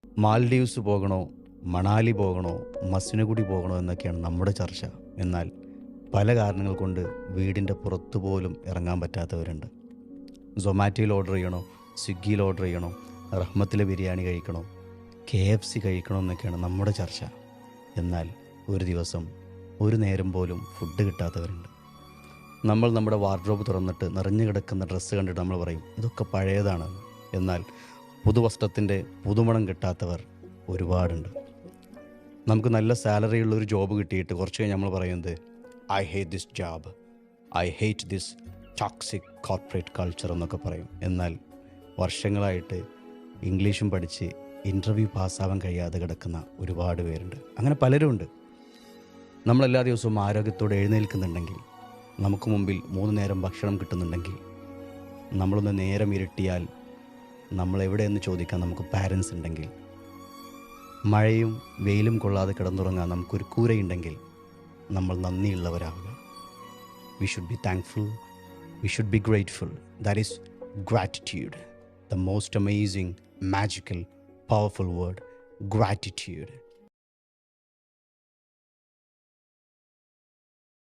Maldives പോകണോ, മണാലി പോകണോ, മസിനഗുഡി പോകണോ എന്നൊക്കെയാണ് നമ്മുടെ ചർച്ച. എന്നാൽ പല കാരണങ്ങൾ കൊണ്ട് വീടിൻ്റെ പുറത്തു പോലും ഇറങ്ങാൻ പറ്റാത്തവരുണ്ട്. സൊമാറ്റോയിൽ ഓർഡർ ചെയ്യണോ, സ്വിഗ്ഗിയിൽ ഓർഡർ ചെയ്യണോ, റഹ്മത്തിലെ ബിരിയാണി കഴിക്കണോ, KFC കഴിക്കണോ എന്നൊക്കെയാണ് നമ്മുടെ ചർച്ച. എന്നാൽ ഒരു ദിവസം ഒരു നേരം പോലും ഫുഡ് കിട്ടാത്തവരുണ്ട്. നമ്മൾ നമ്മുടെ വാർഡ്രോബ് തുറന്നിട്ട് നിറഞ്ഞു കിടക്കുന്ന ഡ്രസ്സ് കണ്ടിട്ട് നമ്മൾ പറയും ഇതൊക്കെ പഴയതാണ്. എന്നാൽ പുതുവസ്ത്രത്തിൻ്റെ പുതുമണം കിട്ടാത്തവർ ഒരുപാടുണ്ട്. നമുക്ക് നല്ല സാലറിയുള്ള ഒരു ജോബ് കിട്ടിയിട്ട് കുറച്ച് കഴിഞ്ഞ് നമ്മൾ പറയുന്നത് I hate this job, I hate this toxic corporate culture എന്നൊക്കെ പറയും. എന്നാൽ വർഷങ്ങളായിട്ട് ഇംഗ്ലീഷും പഠിച്ച് ഇൻ്റർവ്യൂ പാസ്സാവാൻ കഴിയാതെ കിടക്കുന്ന ഒരുപാട് പേരുണ്ട്. അങ്ങനെ പലരുമുണ്ട്. നമ്മളെല്ലാ ദിവസവും ആരോഗ്യത്തോടെ എഴുന്നേൽക്കുന്നുണ്ടെങ്കിൽ, നമുക്ക് മുമ്പിൽ 3 നേരം ഭക്ഷണം കിട്ടുന്നുണ്ടെങ്കിൽ, നമ്മളൊന്ന് നേരം ഇരുട്ടിയാൽ നമ്മളെവിടെയെന്ന് ചോദിക്കാൻ നമുക്ക് പാരൻസ് ഉണ്ടെങ്കിൽ, മഴയും വെയിലും കൊള്ളാതെ കിടന്നുറങ്ങാൻ നമുക്കൊരു കൂരയുണ്ടെങ്കിൽ, നമ്മൾ നന്ദിയുള്ളവരാവുക. We should be thankful, we should be grateful. That is gratitude, the most amazing, magical, powerful word, gratitude.